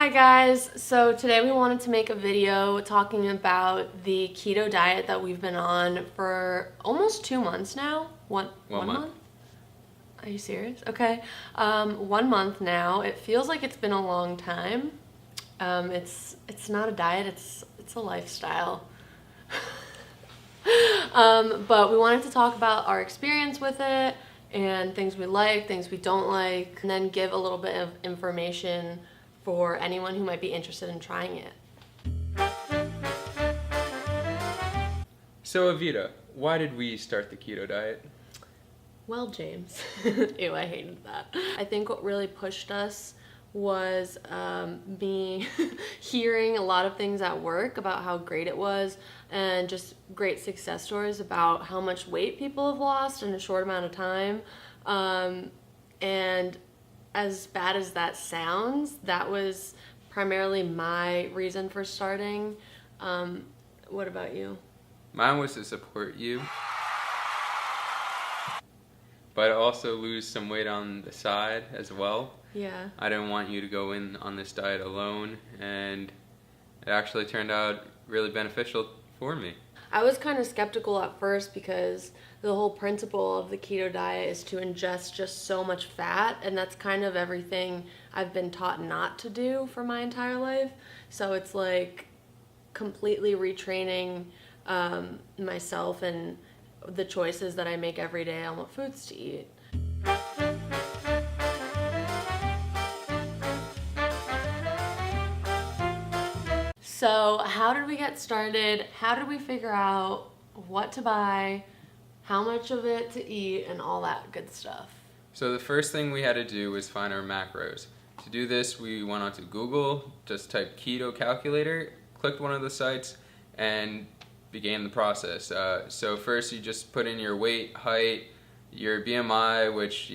Hi guys, so today we wanted to make a video talking about the keto diet that we've been on for almost 2 months now. One month? Are you serious? Okay. 1 month now. It feels like it's been a long time. It's not a diet, it's a lifestyle. But we wanted to talk about our experience with it and things we like, things we don't like, and then give a little bit of information for anyone who might be interested in trying it. So Avita, why did we start the keto diet? Well, James, ew, I hated that. I think what really pushed us was me hearing a lot of things at work about how great it was and just great success stories about how much weight people have lost in a short amount of time. And as bad as that sounds, that was primarily my reason for starting. What about you? Mine was to support you, but also lose some weight on the side as well. Yeah. I didn't want you to go in on this diet alone, and it actually turned out really beneficial for me. I was kind of skeptical at first because the whole principle of the keto diet is to ingest just so much fat, and that's kind of everything I've been taught not to do for my entire life. So it's like completely retraining myself and the choices that I make every day on what foods to eat. So how did we get started? How did we figure out what to buy, how much of it to eat, and all that good stuff? So the first thing we had to do was find our macros. To do this, we went onto Google, just typed keto calculator, clicked one of the sites, and began the process. So first you just put in your weight, height, your BMI, which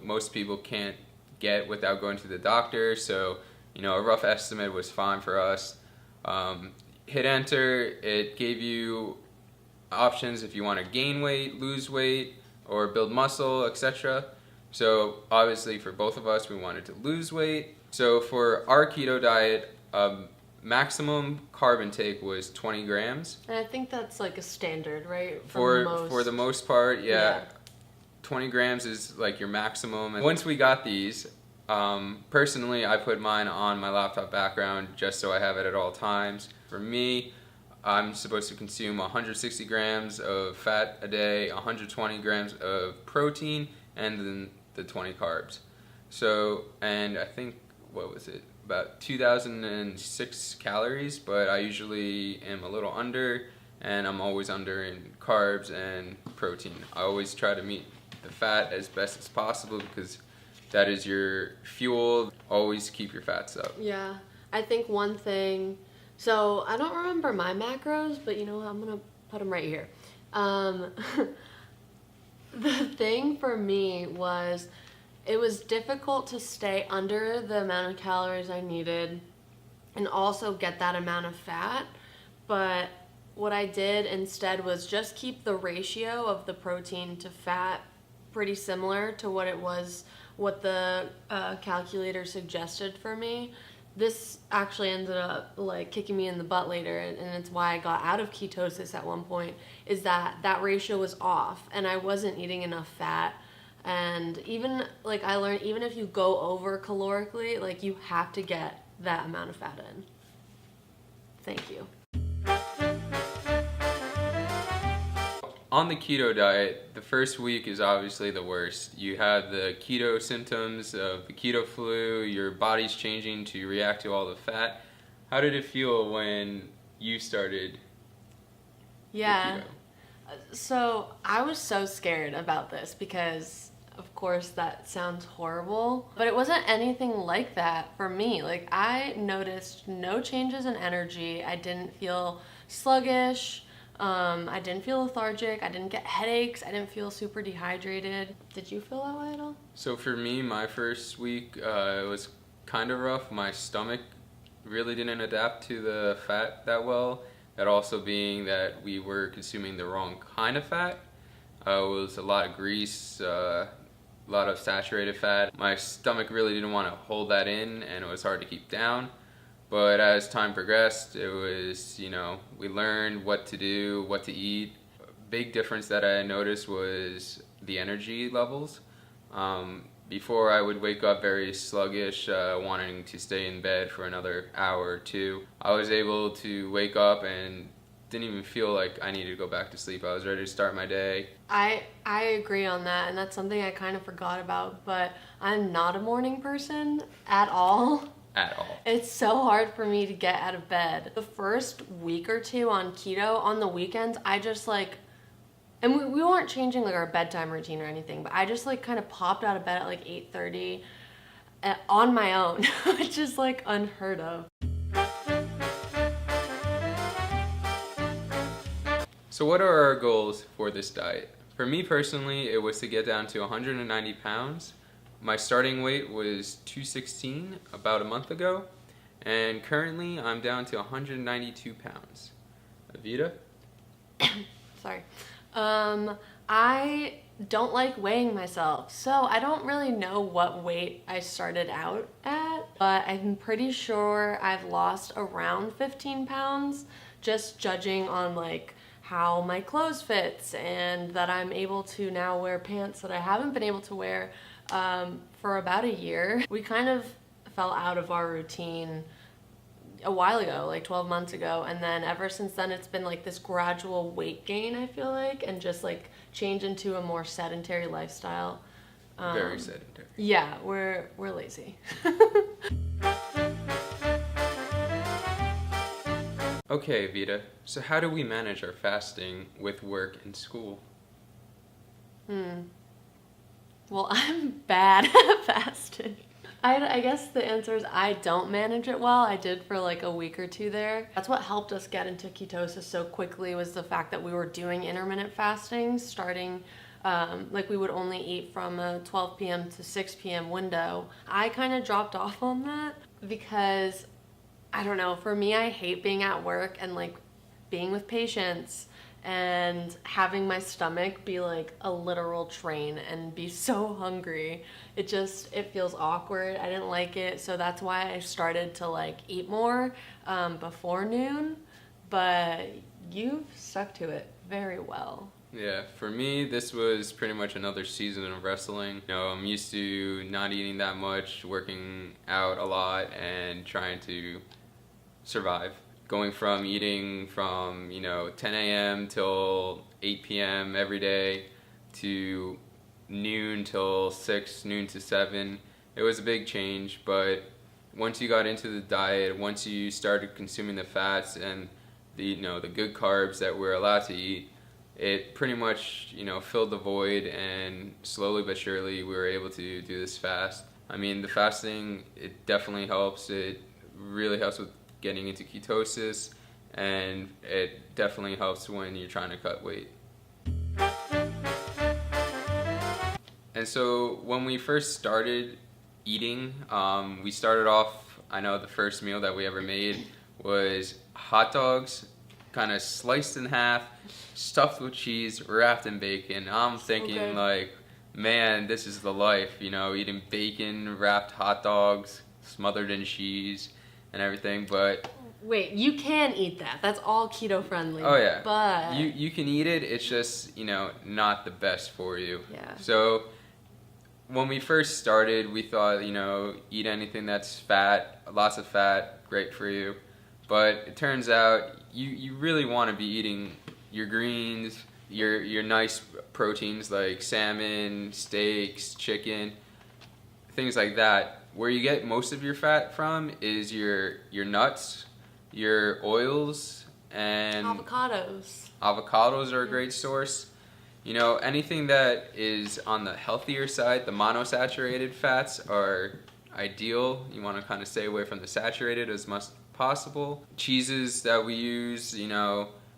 most people can't get without going to the doctor. So a rough estimate was fine for us. Hit enter. It gave you options if you want to gain weight, lose weight, or build muscle, etc. So obviously for both of us, we wanted to lose weight. So for our keto diet, maximum carb intake was 20 grams. And I think that's like a standard, right? For the most part, yeah. 20 grams is like your maximum. And once we got these, personally, I put mine on my laptop background just so I have it at all times. For me, I'm supposed to consume 160 grams of fat a day, 120 grams of protein, and then the 20 carbs. So, and I think, what was it? About 2,006 calories, but I usually am a little under, and I'm always under in carbs and protein. I always try to meet the fat as best as possible because that is your fuel. Always keep your fats up. Yeah, I think one thing, so I don't remember my macros, but I'm gonna put them right here. The thing for me was, it was difficult to stay under the amount of calories I needed and also get that amount of fat. But what I did instead was just keep the ratio of the protein to fat pretty similar to what the calculator suggested for me. This actually ended up like kicking me in the butt later, and it's why I got out of ketosis at one point, is that ratio was off and I wasn't eating enough fat. And even like I learned, even if you go over calorically, like you have to get that amount of fat in. Thank you. On the keto diet, the first week is obviously the worst. You have the keto symptoms of the keto flu, your body's changing to react to all the fat. How did it feel when you started the keto? So I was so scared about this because of course that sounds horrible, but it wasn't anything like that for me. Like I noticed no changes in energy. I didn't feel sluggish. I didn't feel lethargic. I didn't get headaches. I didn't feel super dehydrated. Did you feel that way at all? So for me, my first week, it was kind of rough. My stomach really didn't adapt to the fat that well. That also being that we were consuming the wrong kind of fat. It was a lot of grease, a lot of saturated fat. My stomach really didn't want to hold that in, and it was hard to keep down. But as time progressed, it was, we learned what to do, what to eat. A big difference that I noticed was the energy levels. Before I would wake up very sluggish, wanting to stay in bed for another hour or two. I was able to wake up and didn't even feel like I needed to go back to sleep. I was ready to start my day. I agree on that, and that's something I kind of forgot about, but I'm not a morning person at all. At all. It's so hard for me to get out of bed. The first week or two on keto, on the weekends, I just like, and we weren't changing like our bedtime routine or anything, but I just like kind of popped out of bed at like 8:30 on my own, which is like unheard of. So what are our goals for this diet? For me personally, it was to get down to 190 pounds. My starting weight was 216 about a month ago, and currently I'm down to 192 pounds. Avita? Sorry. I don't like weighing myself, so I don't really know what weight I started out at, but I'm pretty sure I've lost around 15 pounds, just judging on like how my clothes fits and that I'm able to now wear pants that I haven't been able to wear for about a year. We kind of fell out of our routine a while ago, like 12 months ago, and then ever since then it's been like this gradual weight gain, I feel like, and just like change into a more sedentary lifestyle. Very sedentary. Yeah, we're lazy. Okay, Avita, so how do we manage our fasting with work and school? Well, I'm bad at fasting. I guess the answer is I don't manage it well. I did for like a week or two there. That's what helped us get into ketosis so quickly, was the fact that we were doing intermittent fasting starting like we would only eat from a 12 p.m. to 6 p.m. window. I kind of dropped off on that because, I don't know, for me, I hate being at work and like being with patients and having my stomach be like a literal train and be so hungry. It feels awkward. I didn't like it, so that's why I started to like eat more before noon, but you've stuck to it very well. Yeah, for me, this was pretty much another season of wrestling. I'm used to not eating that much, working out a lot, and trying to survive. Going from eating from 10 a.m. till 8 p.m. every day to noon till 6, noon to 7. It was a big change, but once you got into the diet, once you started consuming the fats and the good carbs that we're allowed to eat, it pretty much filled the void, and slowly but surely we were able to do this fast. I mean, the fasting, it definitely helps. It really helps with getting into ketosis, and it definitely helps when you're trying to cut weight. And so when we first started eating, we started off, I know the first meal that we ever made was hot dogs, kind of sliced in half, stuffed with cheese, wrapped in bacon. I'm thinking like, man, this is the life, eating bacon, wrapped hot dogs, smothered in cheese and everything. But wait, you can eat that. That's all keto friendly. Oh yeah, but you can eat it. It's just not the best for you. Yeah. So when we first started, we thought eat anything that's fat, lots of fat, great for you. But it turns out you really want to be eating your greens, your nice proteins like salmon, steaks, chicken, things like that. Where you get most of your fat from is your nuts, your oils, and avocados. Avocados are a great source. Anything that is on the healthier side, the monosaturated fats are ideal. You want to kind of stay away from the saturated as much as possible. Cheeses that we use,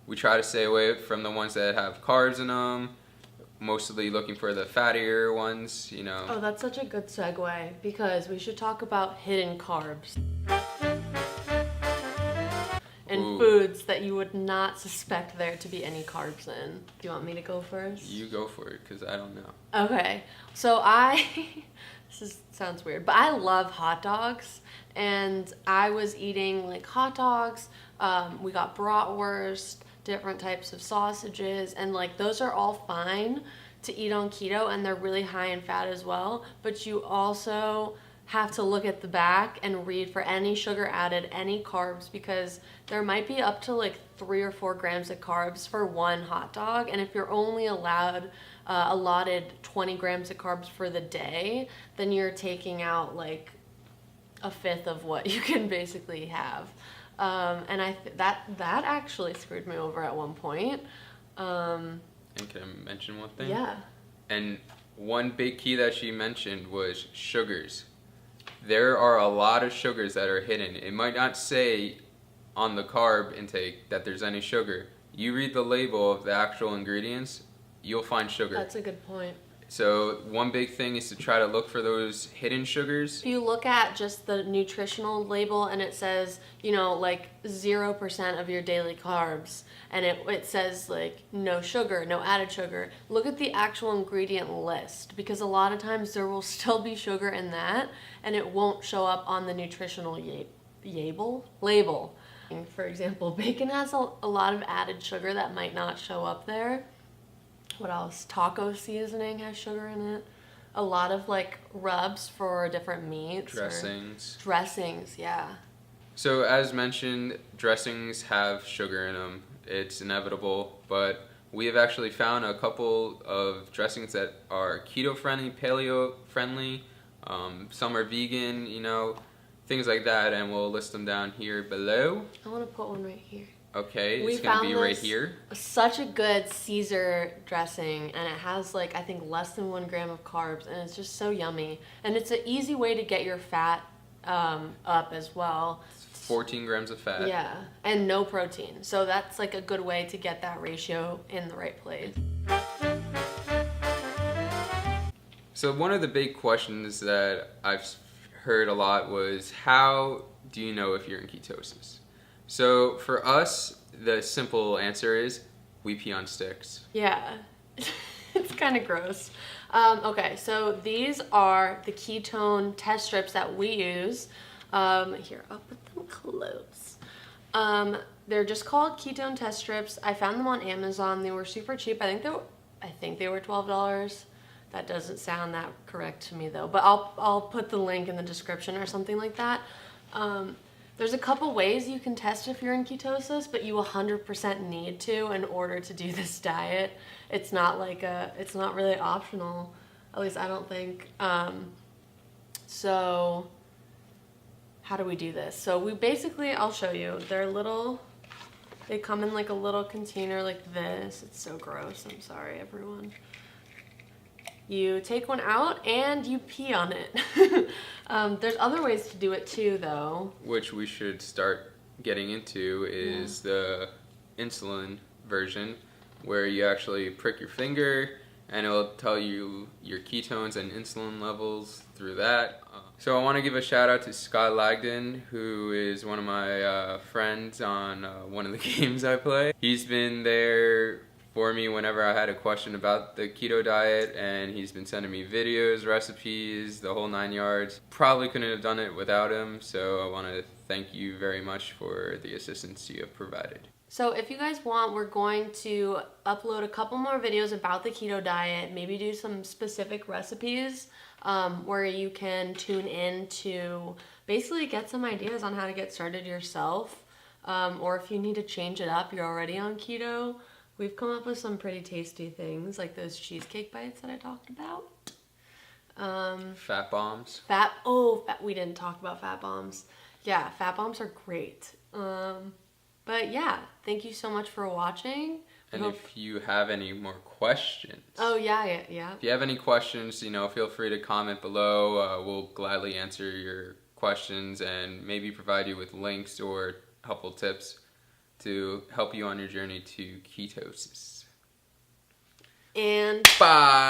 we try to stay away from the ones that have carbs in them. Mostly looking for the fattier ones, Oh, that's such a good segue, because we should talk about hidden carbs. And foods that you would not suspect there to be any carbs in. Do you want me to go first? You go for it, because I don't know. Okay, so sounds weird, but I love hot dogs, and I was eating like hot dogs. We got bratwurst, different types of sausages, and like those are all fine to eat on keto, and they're really high in fat as well. But you also have to look at the back and read for any sugar added, any carbs, because there might be up to like 3 or 4 grams of carbs for one hot dog, and if you're only allotted 20 grams of carbs for the day, then you're taking out like a fifth of what you can basically have. And that actually screwed me over at one point. And can I mention one thing? Yeah. And one big key that she mentioned was sugars. There are a lot of sugars that are hidden. It might not say on the carb intake that there's any sugar. You read the label of the actual ingredients, you'll find sugar. That's a good point. So one big thing is to try to look for those hidden sugars. If you look at just the nutritional label and it says, like 0% of your daily carbs, and it says like no sugar, no added sugar, look at the actual ingredient list, because a lot of times there will still be sugar in that and it won't show up on the nutritional label. For example, bacon has a lot of added sugar that might not show up there. What else? Taco seasoning has sugar in it. A lot of like rubs for different meats. Dressings, yeah. So as mentioned, dressings have sugar in them. It's inevitable, but we have actually found a couple of dressings that are keto friendly, paleo friendly. Some are vegan, things like that, and we'll list them down here below. I want to put one right here. Okay, it's going to be right here. Such a good Caesar dressing, and it has like I think less than 1 gram of carbs, and it's just so yummy. And it's an easy way to get your fat up as well. 14 grams of fat. Yeah, and no protein. So that's like a good way to get that ratio in the right place. So one of the big questions that I've heard a lot was, how do you know if you're in ketosis? So for us, the simple answer is we pee on sticks. Yeah, it's kind of gross. Okay, so these are the ketone test strips that we use. Here, I'll put them close. They're just called ketone test strips. I found them on Amazon. They were super cheap. I think they were $12. That doesn't sound that correct to me though, but I'll put the link in the description or something like that. There's a couple ways you can test if you're in ketosis, but you 100% need to in order to do this diet. It's not really optional. At least I don't think. So how do we do this? So we basically, I'll show you. They come in like a little container like this. It's so gross. I'm sorry, everyone. You take one out and you pee on it. There's other ways to do it too, though. Which we should start getting into is the insulin version, where you actually prick your finger and it'll tell you your ketones and insulin levels through that. So I want to give a shout out to Scott Lagden, who is one of my friends on one of the games I play. He's been there for me whenever I had a question about the keto diet, and he's been sending me videos, recipes, the whole 9 yards. Probably couldn't have done it without him, so I want to thank you very much for the assistance you have provided. So if you guys want, we're going to upload a couple more videos about the keto diet, maybe do some specific recipes where you can tune in to basically get some ideas on how to get started yourself, or if you need to change it up, you're already on keto. We've come up with some pretty tasty things, like those cheesecake bites that I talked about. Fat bombs. We didn't talk about fat bombs. Yeah, fat bombs are great. But yeah, thank you so much for watching. And if you have any more questions. Oh, yeah. If you have any questions, feel free to comment below. We'll gladly answer your questions and maybe provide you with links or helpful tips to help you on your journey to ketosis. And bye.